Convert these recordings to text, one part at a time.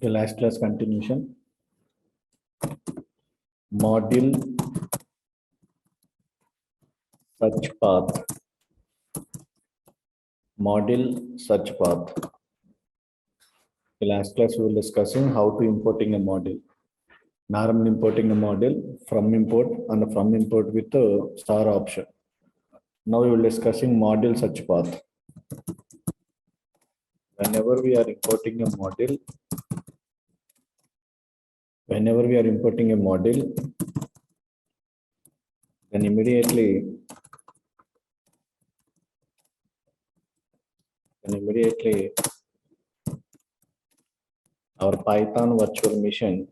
last class continuation. Module search path. Module search path. Last class we were discussing how to importing a module. Normal importing a module from import and from import with a star option. Now we will discussing module search path. Whenever we are importing a module, then immediately our Python virtual machine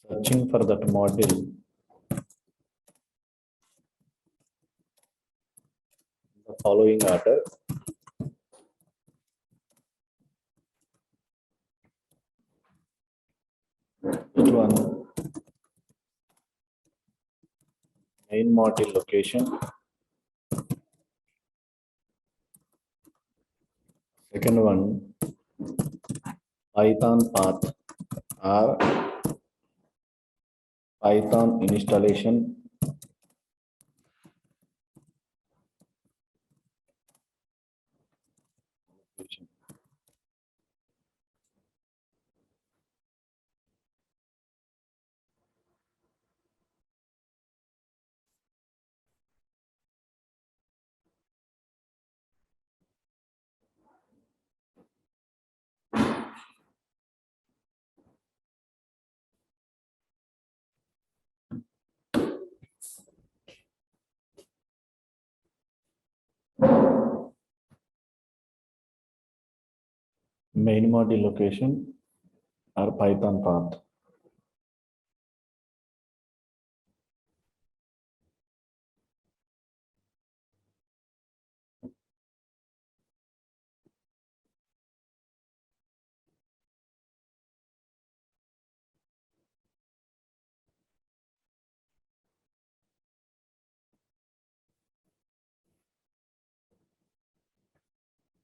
searching for that module in the following order. Which one? Main module location. Second one, Python path or Python installation. Main module location or Python path.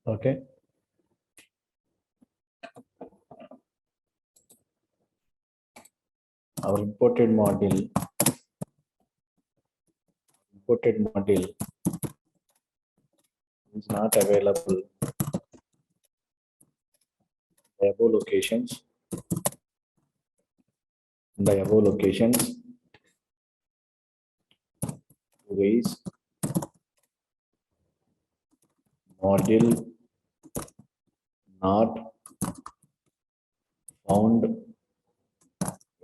Okay. Our imported module is not available in the above locations. Ways module not found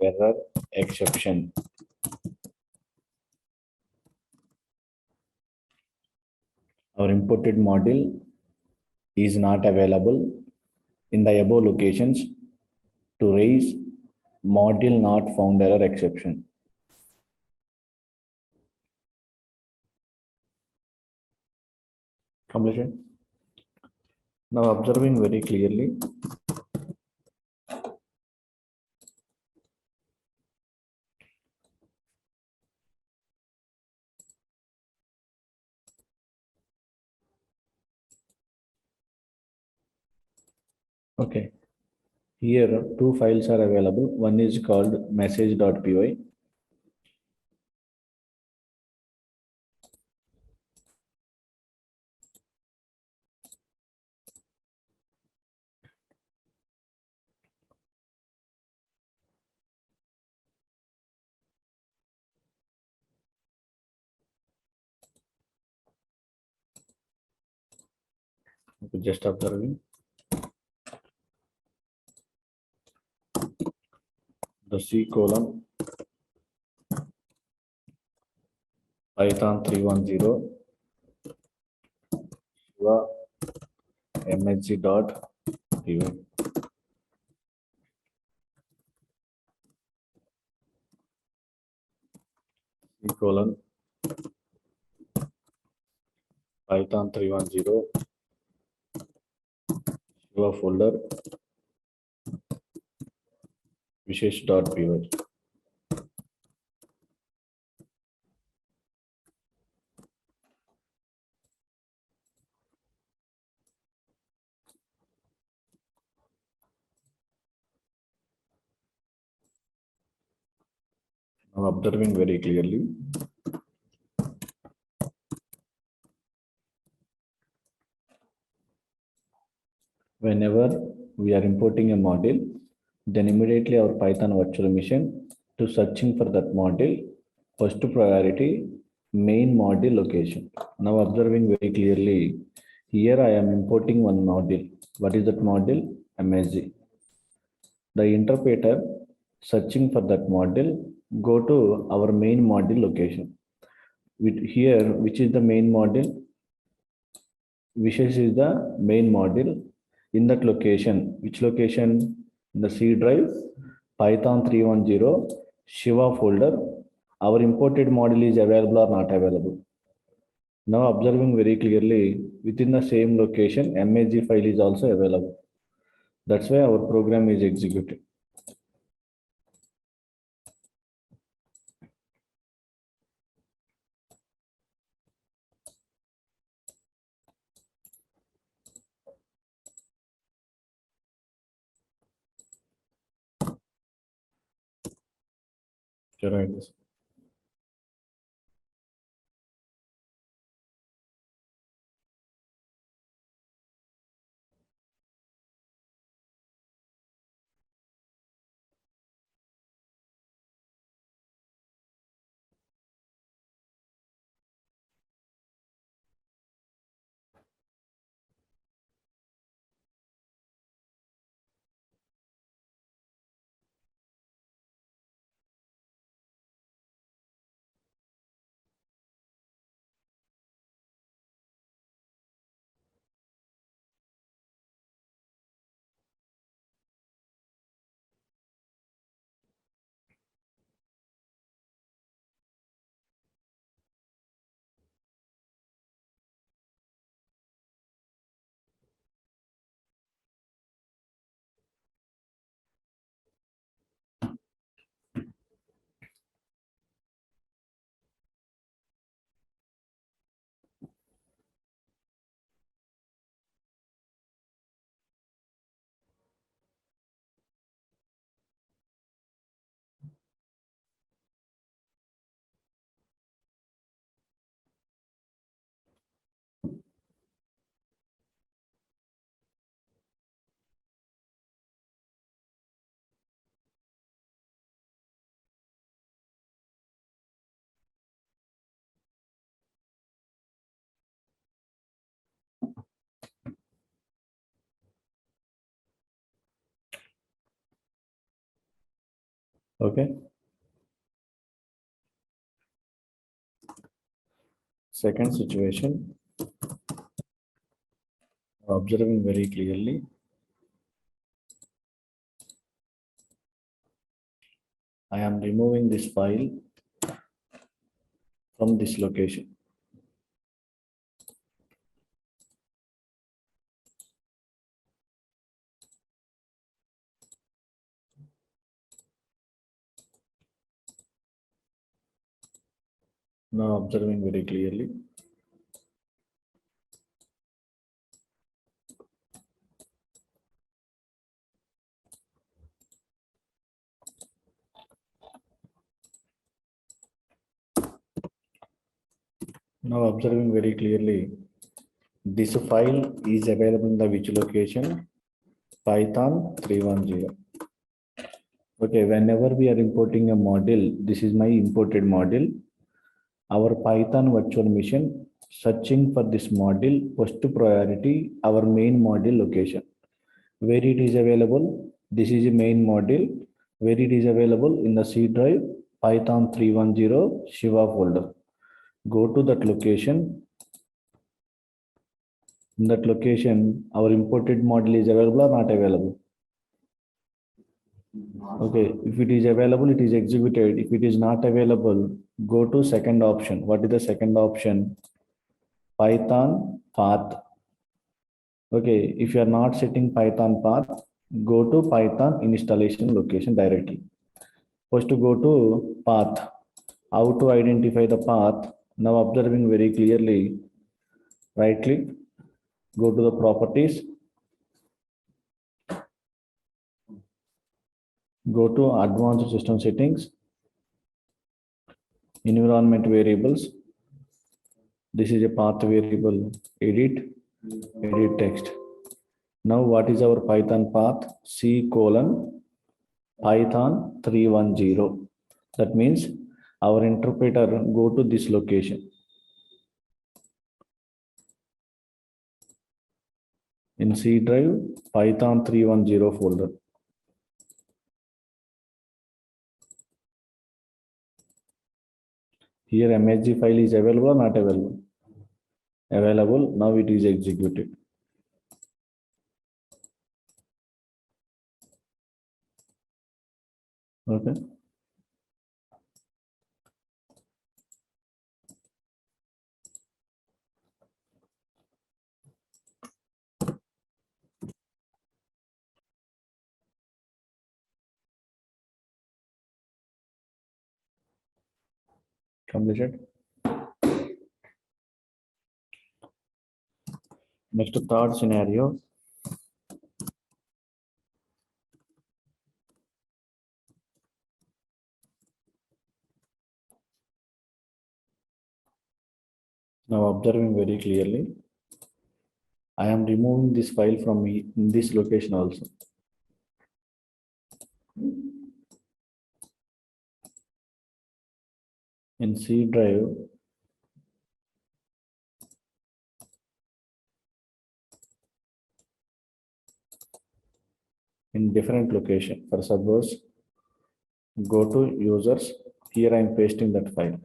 error exception. Our imported module is not available in the above locations to raise module not found error exception. Completion. Now observing very clearly. Okay. Here two files are available. One is called message.py. Just observing. The C colon Python 310 msg.py. C colon Python 310 Shiva folder Vishesh.py. I'm observing very clearly. Whenever we are importing a model, then immediately our Python virtual machine to searching for that model, first priority, main model location. Now observing very clearly, here I am importing one model. What is that model? MSG. The interpreter searching for that model, go to our main model location. With here, which is the main model? Wishes is the main model in that location. Which location? In the C drive, Python 310, Shiva folder. Our imported model is available or not available. Now observing very clearly, within the same location, MSG file is also available. That's why our program is executed. Correct. Okay. Second situation, observing very clearly. I am removing this file from this location. Now observing very clearly. Now observing very clearly, this file is available in the which location? Python 310. Okay, whenever we are importing a model, this is my imported model. Our Python virtual machine searching for this model, first priority, our main model location. Where it is available? This is a main model. Where it is available? In the C drive, Python 310 Shiva folder. Go to that location. In that location, our imported model is available or not available? Okay, if it is available, it is executed. If it is not available, go to second option. What is the second option? Python path. Okay, if you are not setting Python path, go to Python installation location directly. First to go to path. How to identify the path? Now observing very clearly, right click, go to the properties, go to advanced system settings, Environment variables. This is a path variable. Edit text. Now what is our Python path? C colon Python 310. That means our interpreter go to this location. In C drive, Python 310 folder. Here MSG file is available or not available? Available. Now it is executed. Okay. Completed. Next, third scenario. Now observing very clearly, I am removing this file from this location also. In C drive, in different location. For suppose, go to users. Here I am pasting that file.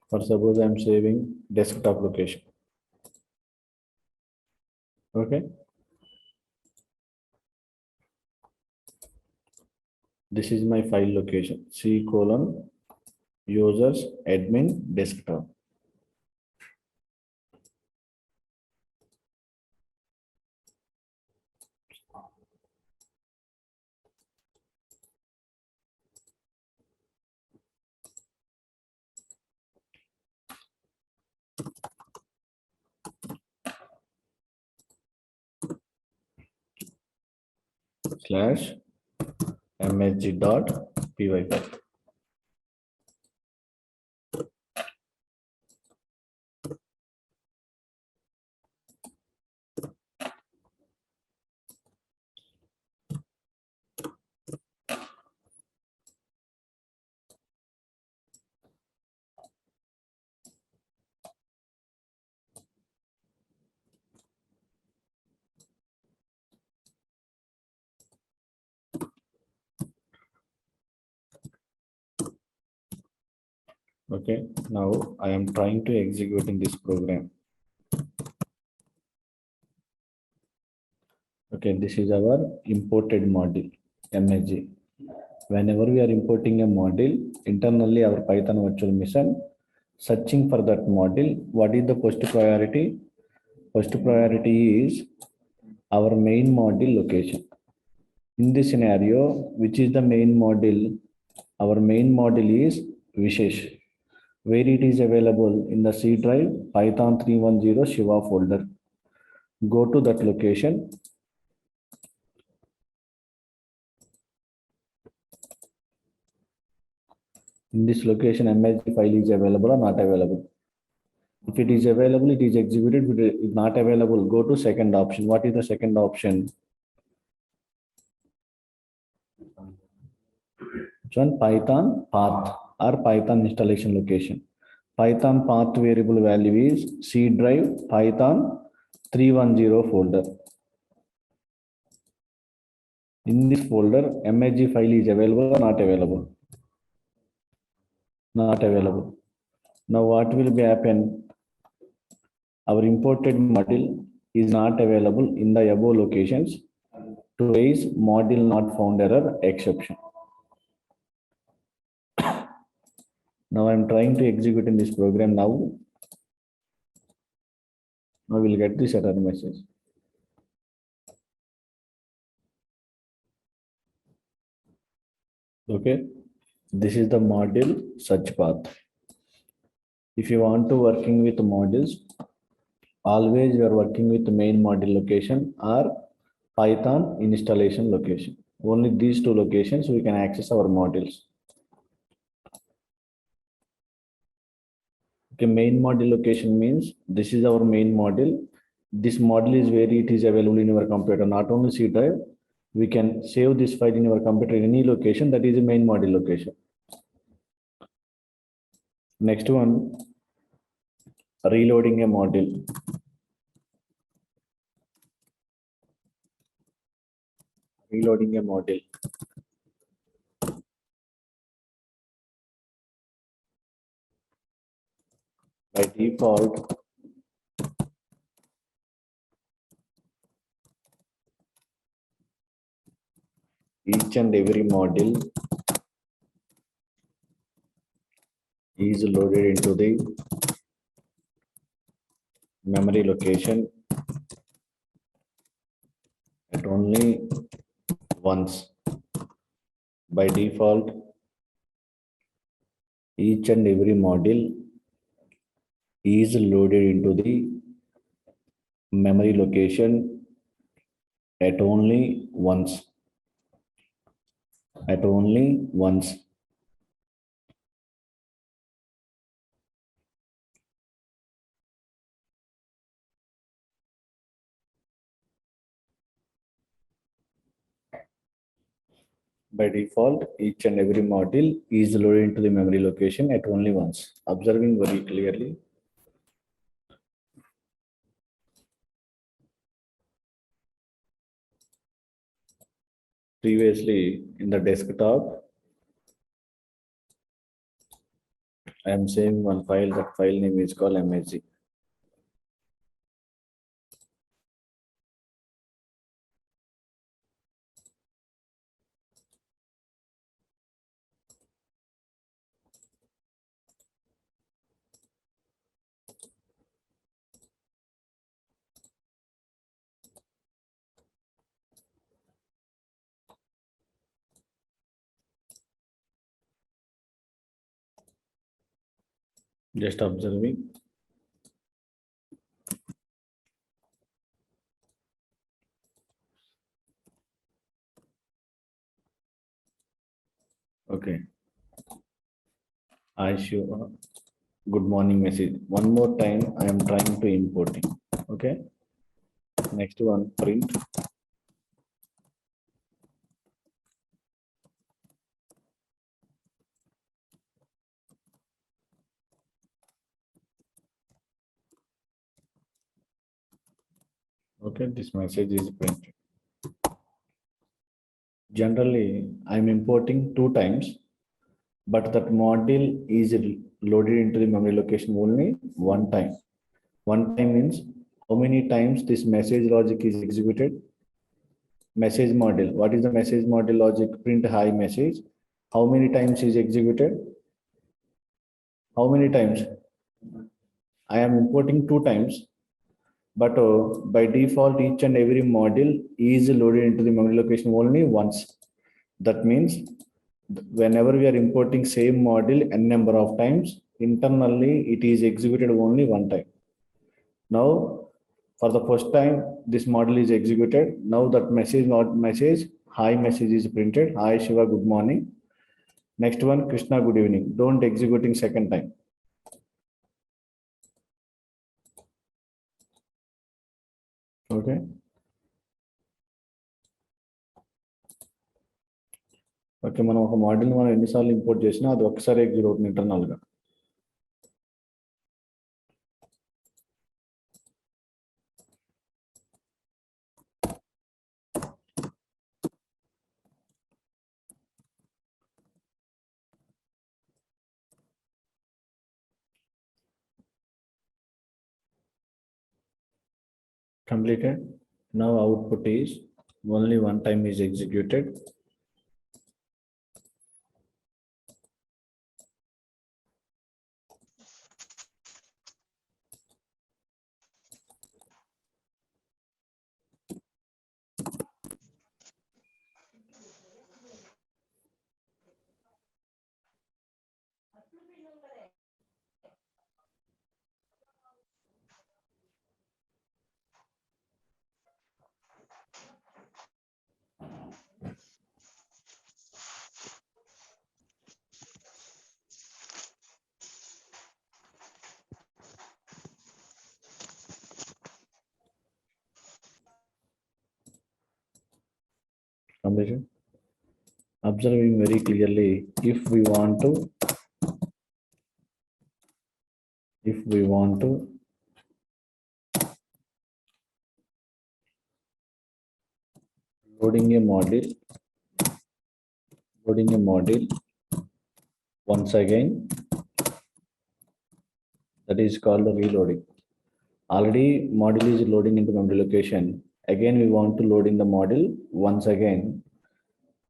For suppose I am saving desktop location. Okay. This is my file location. C colon users admin desktop. Slash msg.py file. Okay, now I am trying to execute in this program. Okay, this is our imported module, MSG. Whenever we are importing a module, internally our Python virtual machine searching for that module. What is the first priority? First priority is our main module location. In this scenario, which is the main module? Our main module is Vishesh. Where it is available in the C drive, Python 310 Shiva folder. Go to that location. In this location, MSG file is available or not available. If it is available, it is executed. If it is not available, go to second option. What is the second option? Which one? Python path or Python installation location. Python path variable value is C drive Python 310 folder. In this folder, MSG file is available or not available? Not available. Now what will be happen? Our imported module is not available in the above locations to raise module not found error exception. Now I'm trying to execute in this program now. Now we'll get this error message. Okay, this is the module search path. If you want to working with modules, always you are working with the main module location or Python installation location. Only these two locations we can access our modules. Okay, main module location means this is our main module. This module is where it is available in your computer, not only C drive. We can save this file in your computer in any location. That is the main module location. Next one, reloading a module. Reloading a module. By default, each and every module is loaded into the memory location at only once. By default, each and every module is loaded into the memory location at only once. At only once. By default, each and every module is loaded into the memory location at only once. Observing very clearly. Previously, in the desktop, I am saving one file. That file name is called MSG. Just observing. Okay. I show good morning message. One more time, I am trying to importing. Okay. Next one, print. Okay, this message is printed. Generally, I'm importing 2 times, but that module is loaded into the memory location only one time. One time means how many times this message logic is executed. Message model. What is the message model logic? Print hi message. How many times is executed? How many times? I am importing 2 times, but by default, each and every module is loaded into the memory location only once. That means whenever we are importing same module n number of times, internally it is executed only one time. Now, for the first time, this model is executed. Now that message, hi message is printed. Hi Shiva, good morning. Next one, Krishna, good evening. Don't executing second time. Okay. Okay మనం ఒక మోడల్ని మనం ఎన్నిసార్లు import చేసినా అది ఒకసారి execute అవుతుంది ఇంటర్నల్గా. Completed. Now output is only one time is executed. Ambition. Observing very clearly, if we want to loading a module once again, that is called reloading. Already module is loading into memory location. Again we want to load in the module once again.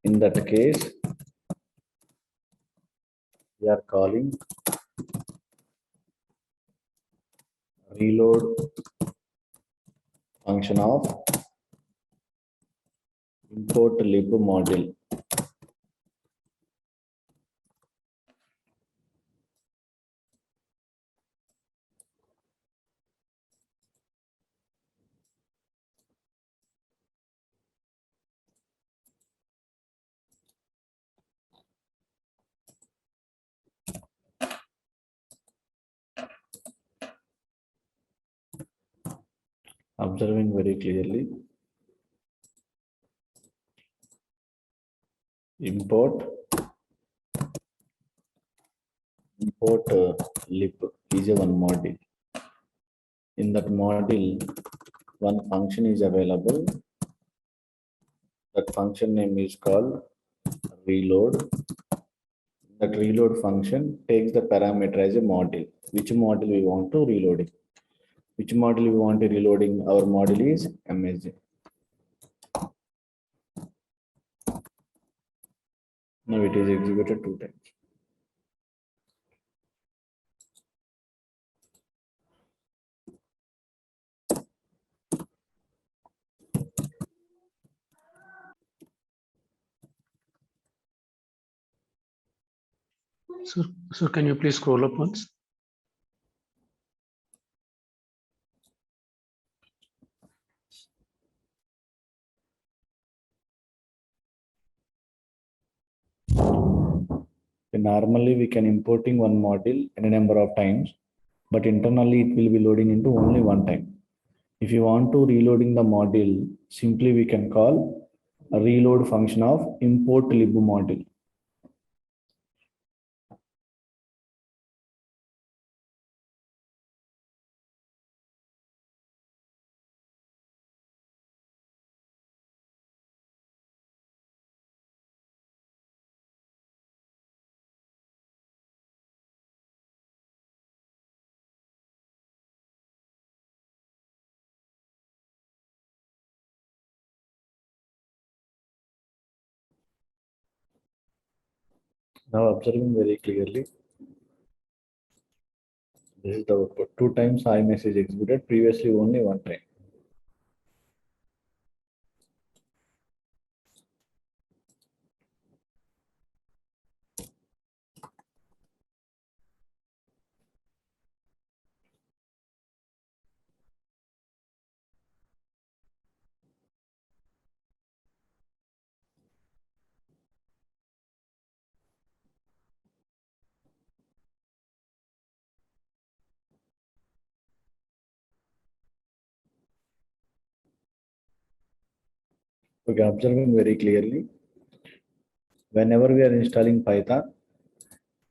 In that case we are calling reload function of import lib module. Observing very clearly, import lib is a one module. In that module one function is available. That function name is called reload. That reload function takes the parameter as a module. Which module we want to reloading? Which module we want to reloading? Our module is MSG. Now it is executed 2 times. So can you please scroll up once? Normally we can importing one module in a number of times, but internally it will be loading into only one time. If you want to reloading the module, simply we can call a reload function of import lib module. Now observing very clearly, this is the output. 2 times iMessage executed, previously only 1 time. Okay, observing very clearly, whenever we are installing Python,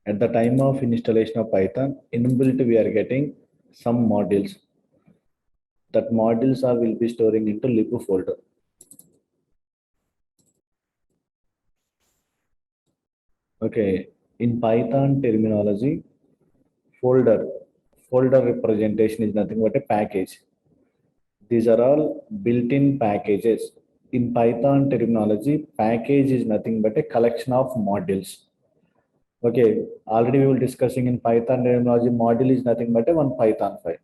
at the time of installation of Python, inbuilt we are getting some modules. That modules are will be storing into lib folder. Okay, in Python terminology, folder representation is nothing but a package. These are all built-in packages. In Python terminology, package is nothing but a collection of modules. Okay, already we were discussing in Python terminology, module is nothing but a one Python file.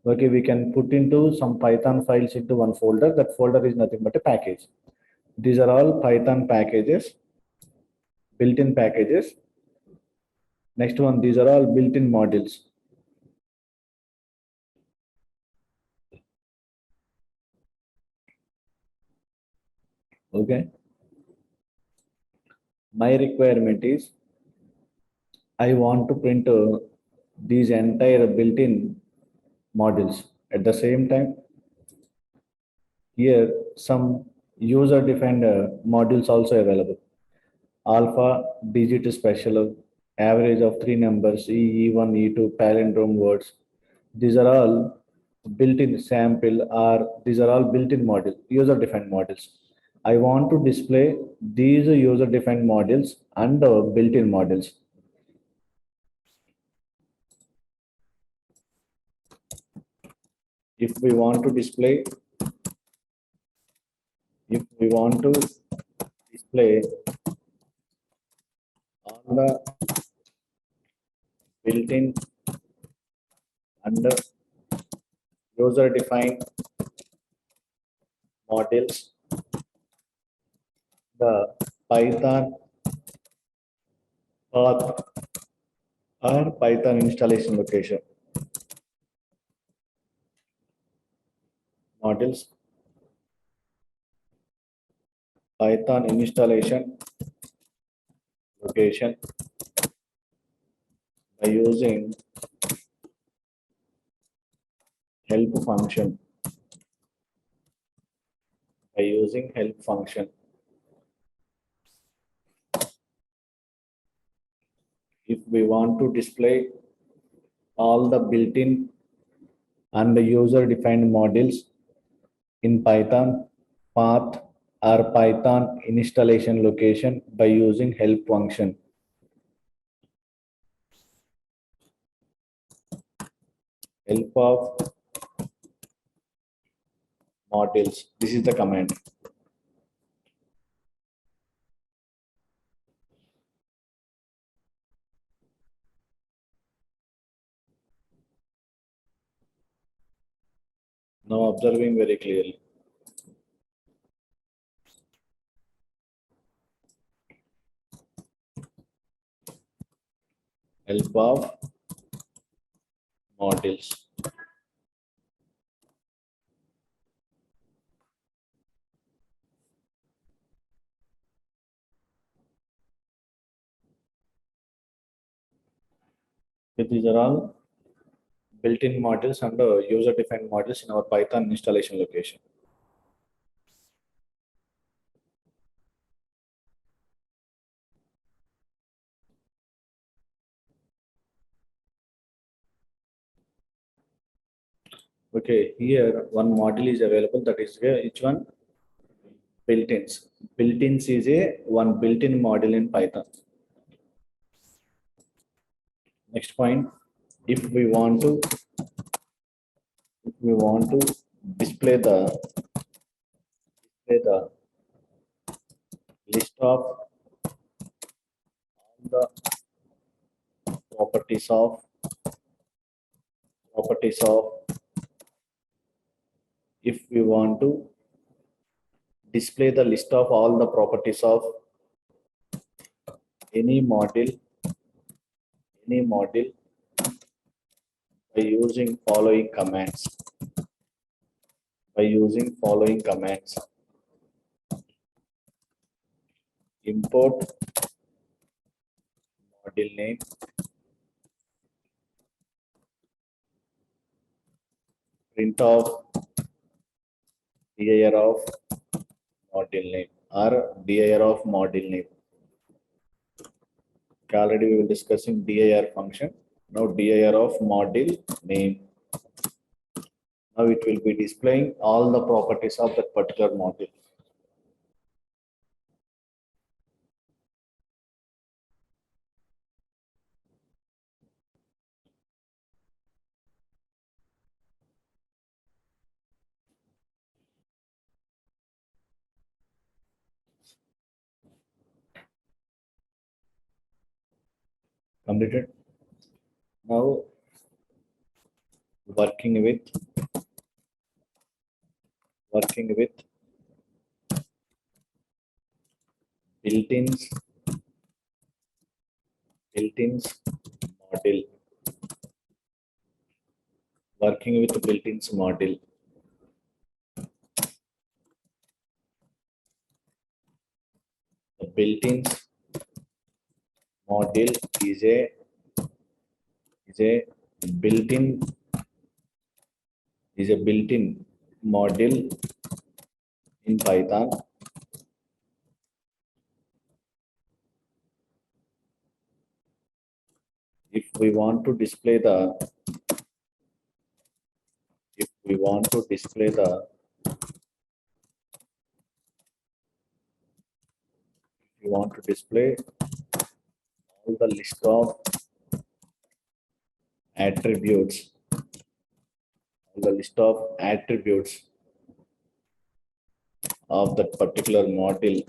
Okay, we can put into some Python files into one folder. That folder is nothing but a package. These are all Python packages, built-in packages. Next one, these are all built-in modules. Okay. My requirement is I want to print these entire built-in modules. At the same time, here some User-defined modules also available. Alpha, digit special, average of three numbers, E1, E2, palindrome words. These are all built-in sample or these are all built-in model, user-defined models. I want to display these user-defined models and built-in models. If we want to display, if we want to display all the built-in and user-defined models, the Python path or Python installation location models, Python installation location by using help function. By using help function, if we want to display all the built-in and the user-defined models in Python path or Python installation location by using help function. Help of models. This is the command. Now observing very clearly. Help of models. Okay, these are all built-in models and user-defined models in our Python installation location. Okay, here one model is available, that is each one built-ins. Built-ins is a one built-in model in Python. Next point, if we want to display the list of the properties of if we want to display the list of all the properties of any model by using following commands. Import model name, print of dir of model name or dir of model name. Already we were discussing dir function. Now dir of model name. Now it will be displaying all the properties of that particular model. Completed. Now working with built-ins model. Working with built-ins model. The built-ins model is a built-in model in Python. If we want to display the all the list of attributes, of that particular model.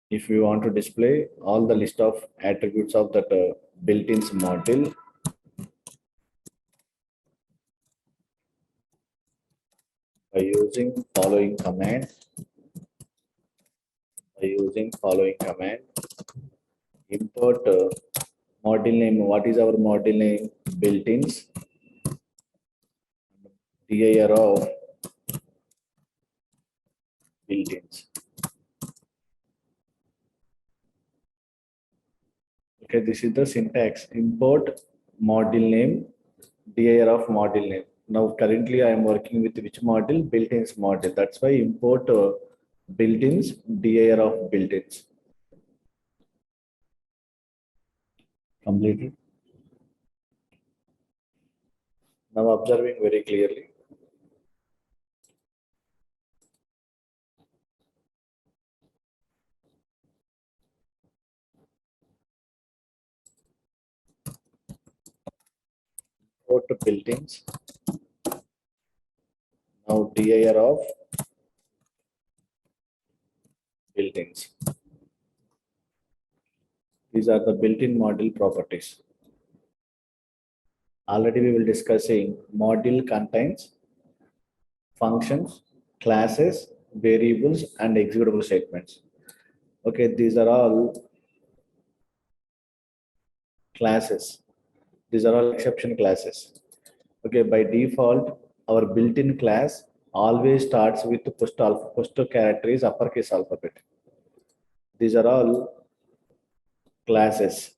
If we want to display all the list of attributes of that built-in model, by using following command, import model name. What is our model name? Built-ins, dir of built-ins. Okay, this is the syntax. Import model name, dir of model name. Now currently I am working with which model? Built-ins model. That's why import built-ins, dir of built-ins. Completed. Now observing very clearly. Go to built-ins. Now dir of built-ins. These are the built-in model properties. Already we will discussing model contains functions, classes, variables, and executable statements. Okay, these are all classes. These are all exception classes. Okay, by default, our built-in class always starts with the first character is uppercase alphabet. These are all classes.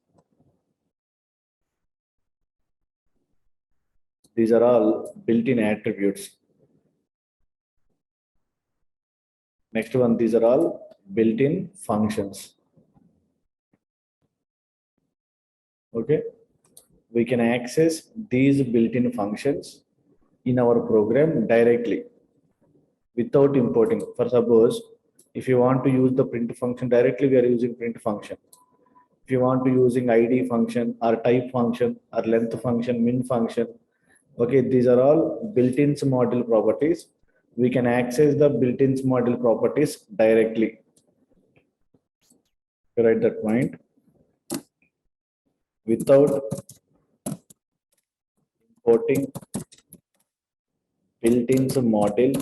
These are all built-in attributes. Next one, these are all built-in functions. Okay, we can access these built-in functions in our program directly without importing. For suppose, if you want to use the print function directly, we are using print function. If you want to using id function or type function or length function, min function, okay, these are all built-in model properties. We can access the built-in model properties directly. Write that point. Without importing built-in model,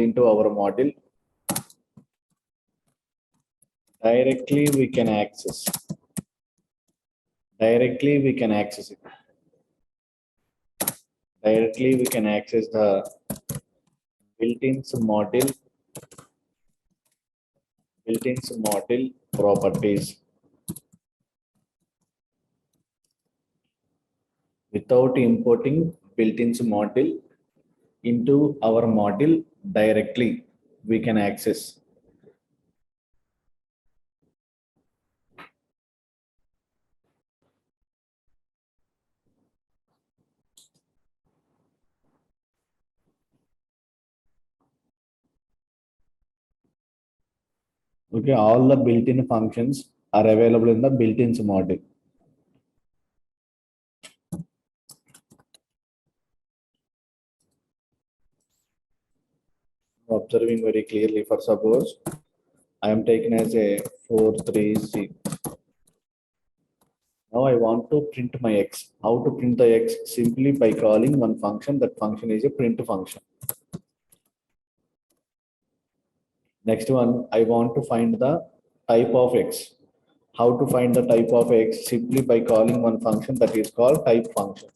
into our model, directly we can access it. Directly we can access the built-in model properties without importing built-in model into our model. Directly we can access. Okay, all the built-in functions are available in the built-in model. Observing very clearly, for suppose I am taken as a 436. Now I want to print my x. How to print the x? Simply by calling one function. That function is a print function. Next one, I want to find the type of x. How to find the type of x? Simply by calling one function that is called type function.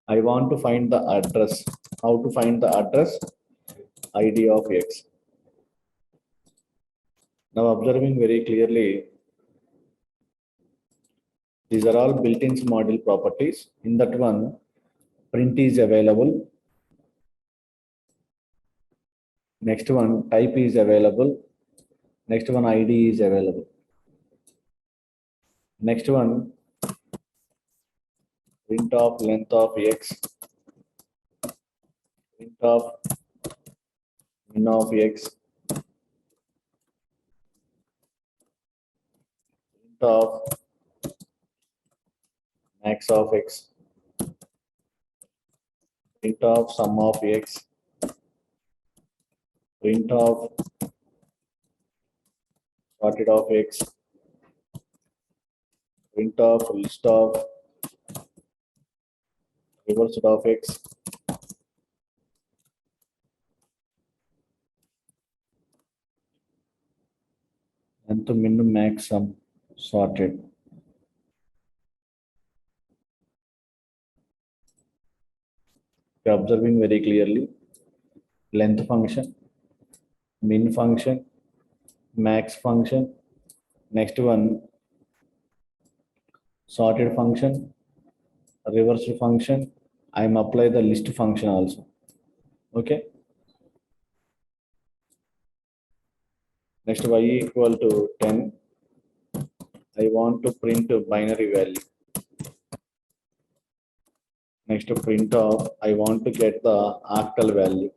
I want to find the address. How to find the address? ID of x. Now observing very clearly, these are all built-in module properties. In that one, print is available. Next one, type is available. Next one, ID is available. Next one, print of length of x, print of min of x, print of max of x, print of sum of x, print of sorted of x, print of list of reversed of x, and to min max sum sorted. You're observing very clearly, length function, min function, max function. Next one, sorted function, reversed function. I am apply the list function also. Okay. Next y equal to 10. I want to print a binary value. Next to print of, I want to get the octal value.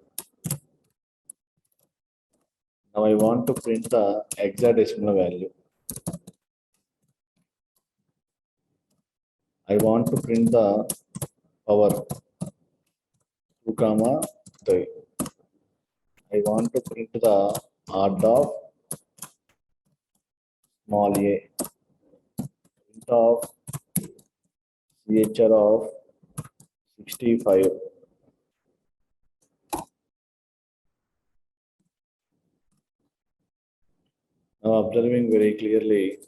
Now I want to print the hexadecimal value. I want to print the power 2, 3. I want to print the odd of small a, print of CHR of 65. Now observing very clearly,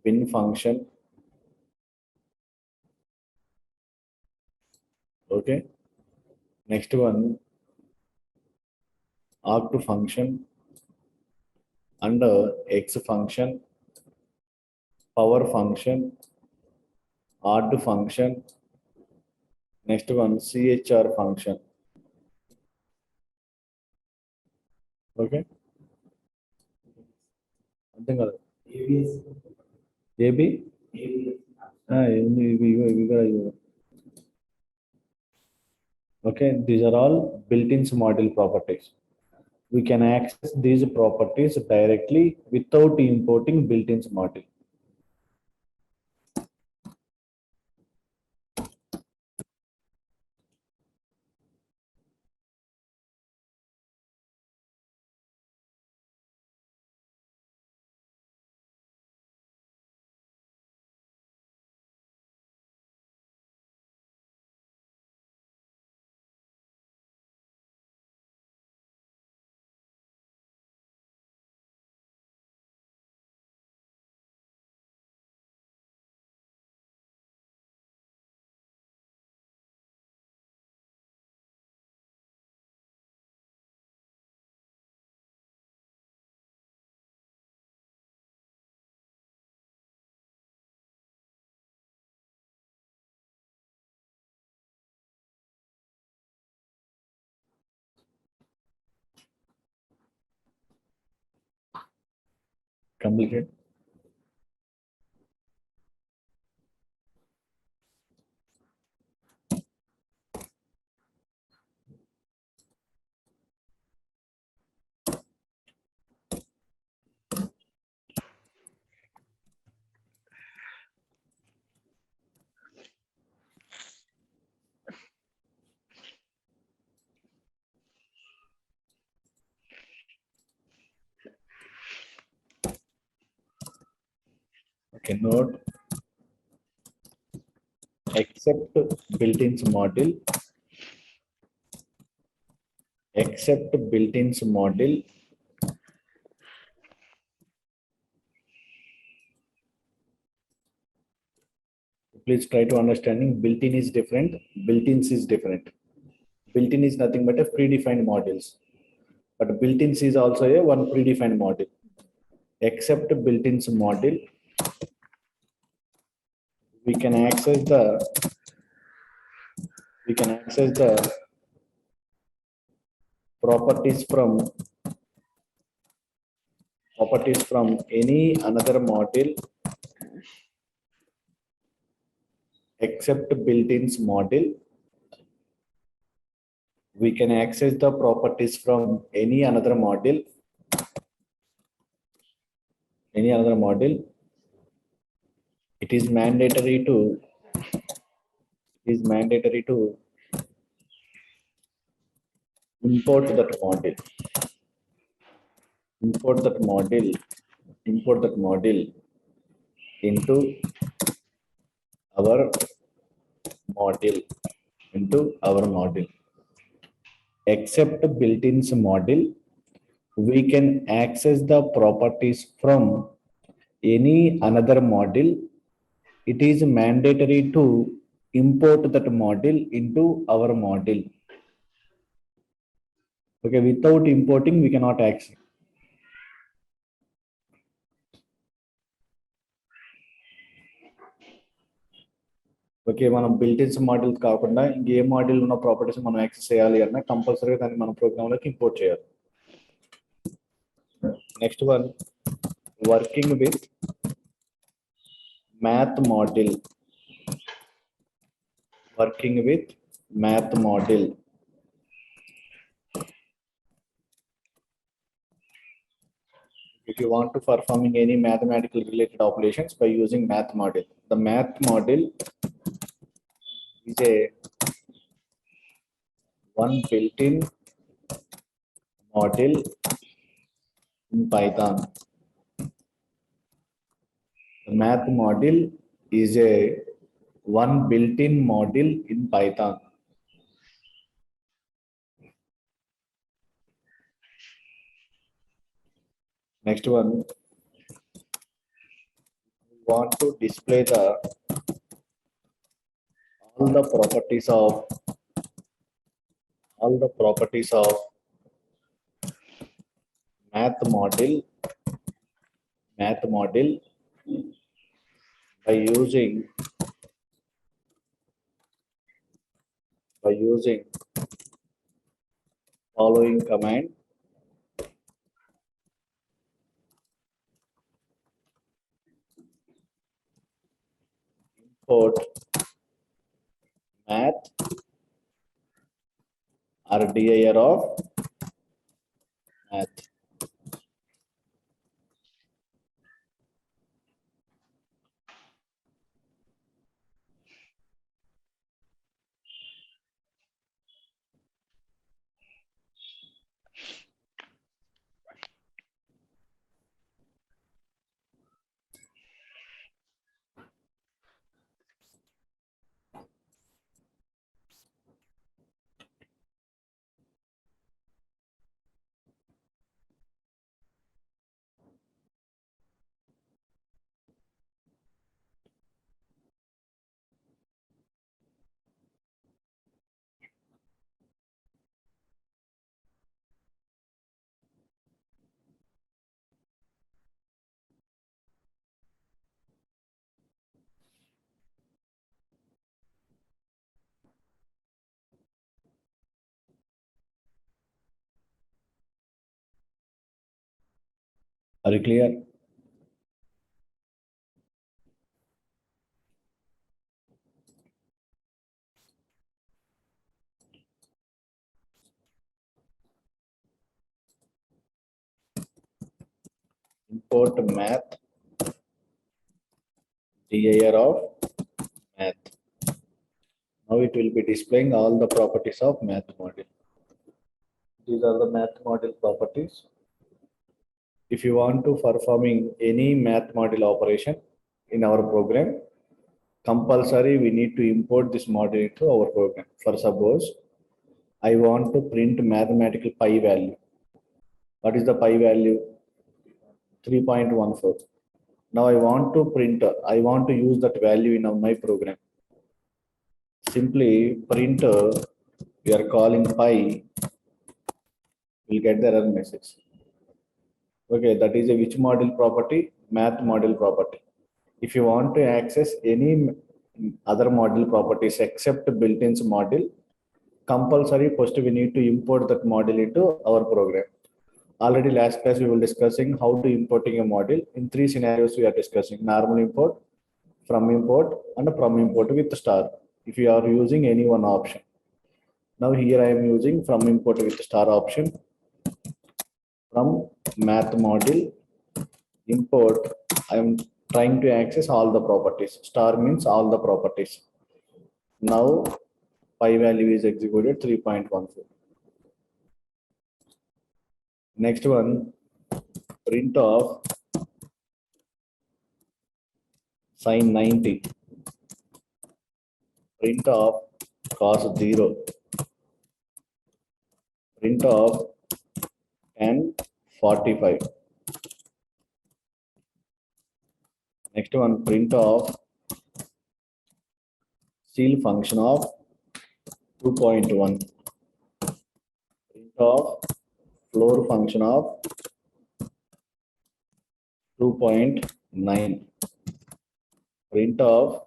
bin function. Okay. Next one, arc function under x function, power function, odd function. Next one, CHR function. Okay. Something else. AB. Okay, these are all built-in model properties. We can access these properties directly without importing built-in model. Completed. Okay, note, except built-in model, except built-in model, please try to understanding built-in is different, built-ins is different. Built-in is nothing but a predefined models. but built-ins is also a one predefined model. Except built-ins model, we can access the properties from any another model except built-ins model. We can access the properties from any another model. It is mandatory to import that model. Import that model into our model. Except built-ins model, we can access the properties from any another model. It is mandatory to import that model into our model. Okay, without importing, we cannot access. Okay, మనం బిల్ట్-ఇన్స్ model కాకుండా ఇంకే model ఉన్న properties మనం access చేయాలి అన్న కంపల్సరీగా దాన్ని మన ప్రోగ్రామ్ లోకి ఇంపోర్ట్ చేయాలి. Next one, working with math model. If you want to performing any mathematical related operations by using math model, the math model is a one built-in model in Python. The math model is a one built-in model in Python. Next one, we want to display all the properties of math model by using following command. Import math or dir of math. Are you clear? Import math dir of math. Now it will be displaying all the properties of math model. These are the math model properties. If you want to performing any math model operation in our program, compulsory we need to import this model into our program. For suppose I want to print mathematical pi value. What is the pi value? 3.14. Now I want to use that value in my program. Simply print, we are calling pi We'll get the error message. Okay, that is a which model property? Math model property. If you want to access any other model properties except built-ins model, compulsory first we need to import that model into our program. Already last class we were discussing how to importing a model. In three scenarios we are discussing: normal import, from import, and from import with star. If you are using any one option. Now here I am using from import with star option. From math model import, I am trying to access all the properties. Star means all the properties. Now pi value is executed 3.14. Next one, print of sin 90, print of cos 0, print of tan 45. Next one, print of seal function of 2.1, print of floor function of 2.9, print of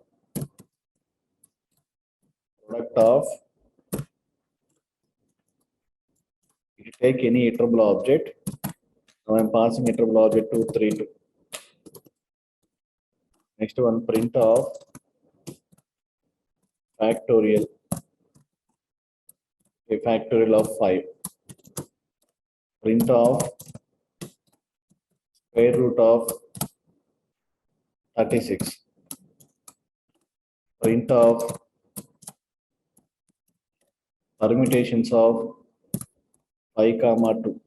product of, if you take any iterable object, now I am passing iterable object 232. Next one, print of factorial, a factorial of 5, print of square root of 36, print of permutations of 5, 2.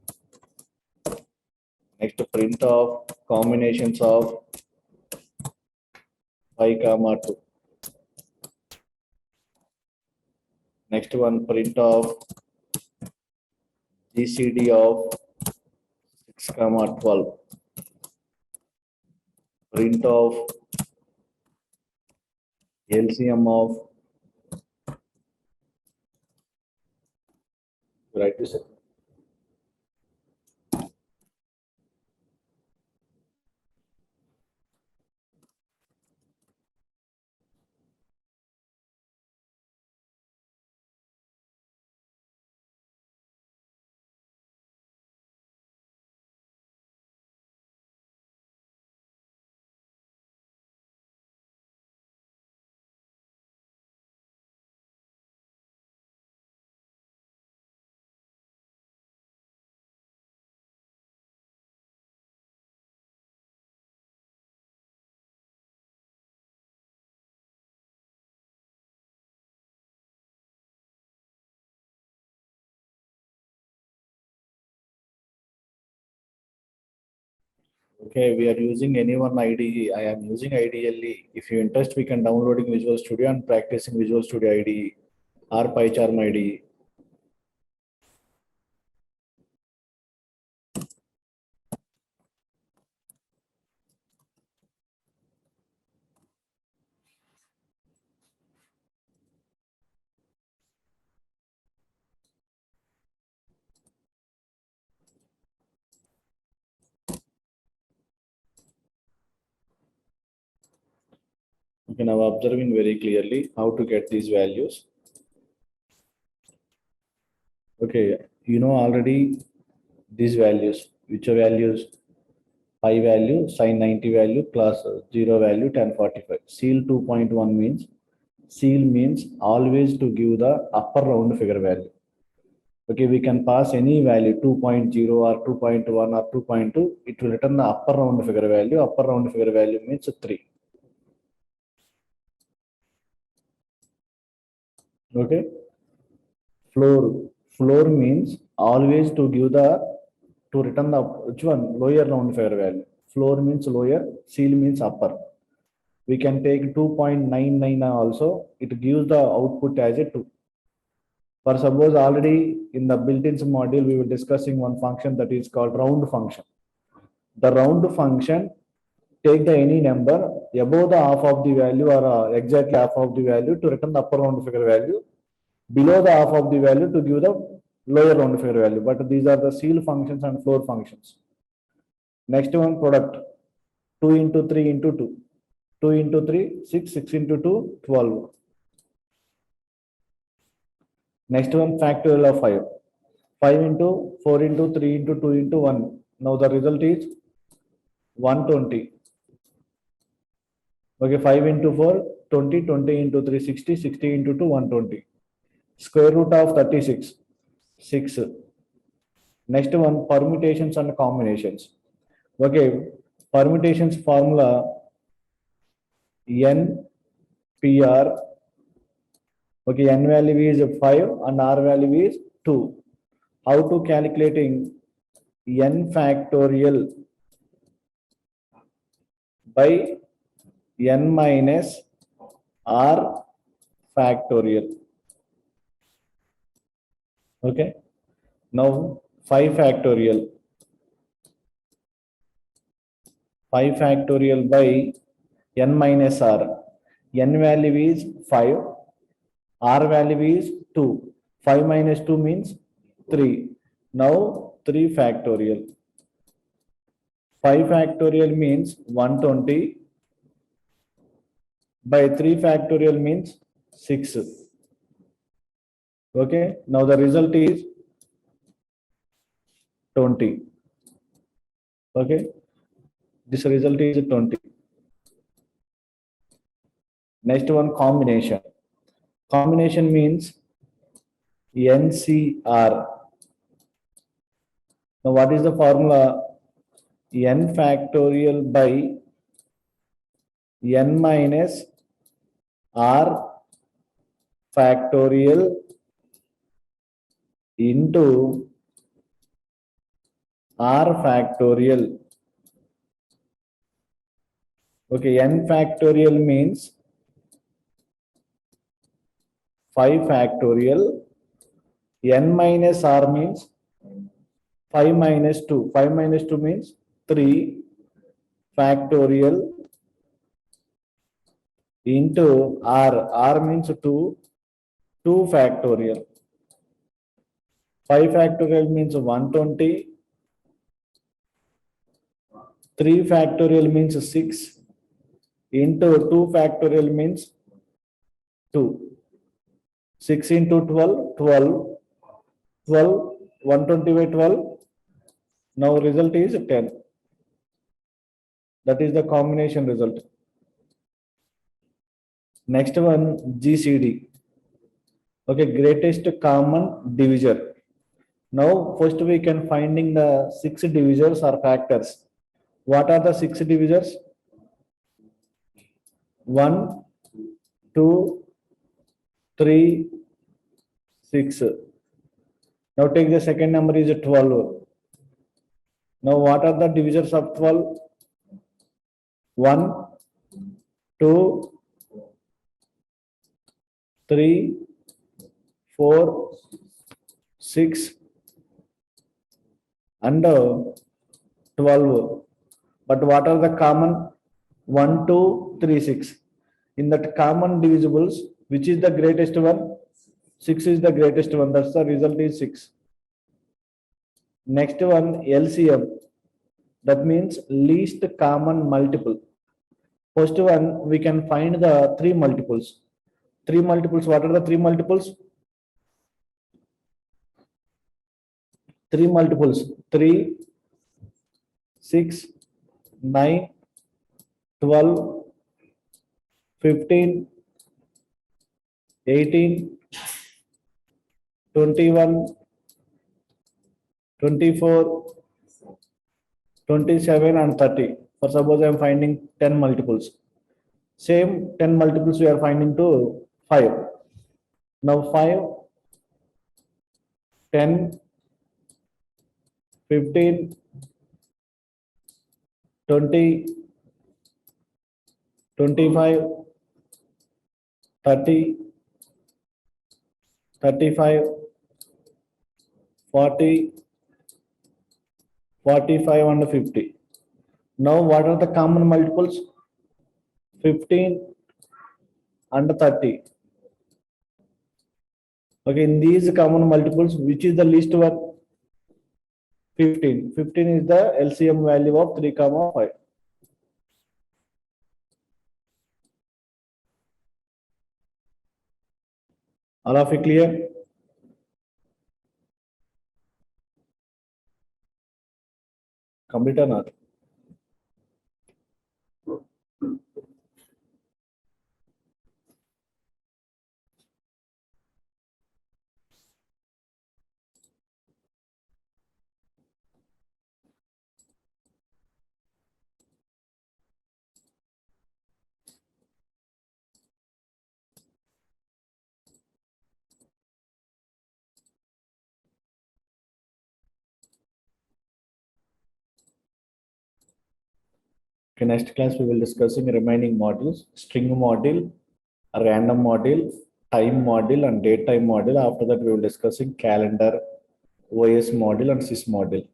Next, print of combinations of 5, 2. Next one, print of GCD of 6, 12. Print of LCM of, write this. Okay, we are using any one IDE. I am using IDLE. If you interest, we can downloading Visual Studio and practicing Visual Studio IDE or PyCharm IDE. Okay, now observing very clearly how to get these values. Okay, you know already these values, which are values? Pi value, sin 90 value plus 0 value, tan 45. Seal 2.1 means, seal means always to give the upper round figure value. Okay, we can pass any value 2.0 or 2.1 or 2.2. It will return the upper round figure value. Upper round figure value means 3. Okay. Floor means always to give the, to return the, which one? Lower round figure value. Floor means lower, seal means upper. We can take 2.99 also. It gives the output as a 2. For suppose already in the built-ins module, we were discussing one function that is called round function. The round function, take the any number above the half of the value or exactly half of the value to return the upper round figure value, below the half of the value to give the lower round figure value, but these are the seal functions and floor functions. Next one, product 2 into 3 into 2. 2 into 3, 6, 6 into 2, 12. Next one, factorial of 5. 5 into 4 into 3 into 2 into 1. Now the result is 120. Okay, 5 into 4, 20, 20 into 3, 60, 60 into 2, 120. Square root of 36, 6. Next one, permutations and combinations. Okay, permutations formula N PR. Okay, N value is 5 and R value is 2. How to calculating N factorial by N minus R factorial. Okay, now 5 factorial. 5 factorial by N minus R. N value is 5. R value is 2. 5 minus 2 means 3. Now 3 factorial. 5 factorial means 120 by 3 factorial means 6. Okay, now the result is 20. Okay, this result is 20. Next one, combination. Combination means NCR. Now what is the formula? N factorial by N minus R factorial into R factorial. Okay, N factorial means 5 factorial. N minus R means 5 minus 2. 5 minus 2 means 3 factorial into R. R means 2. 2 factorial. 5 factorial means 120. 3 factorial means 6 into 2 factorial means 2. 6 into 12, 12. 12, 120 by 12. Now result is 10. That is the combination result. Next one, GCD. Okay, greatest common divisor. Now first we can finding the 6 divisors or factors. What are the 6 divisors? 1, 2, 3, 6. Now take the second number is 12. Now what are the divisors of 12? 1, 2, 3, 4, 6 and 12. But what are the common? 1, 2, 3, 6. In that common divisibles, which is the greatest one? 6 is the greatest one. That's the result is 6. Next one, LCM. That means least common multiple. First one, we can find the 3 multiples. 3 multiples, what are the 3 multiples? 3 multiples, 3, 6, 9, 12, 15, 18, 21, 24, 27 and 30. For suppose I am finding 10 multiples. Same 10 multiples we are finding to 5. Now 5, 10, 15, 20, 25, 30, 35, 40, 45 and 50. Now what are the common multiples? 15 and 30. Okay, in these common multiples, which is the least one? 15. 15 is the LCM value of 3, 5. All of it clear? Complete or not? Okay, next class we will discussing remaining modules, string module, random module, time module, and date time module. After that, we will discussing calendar, OS module, and sys module.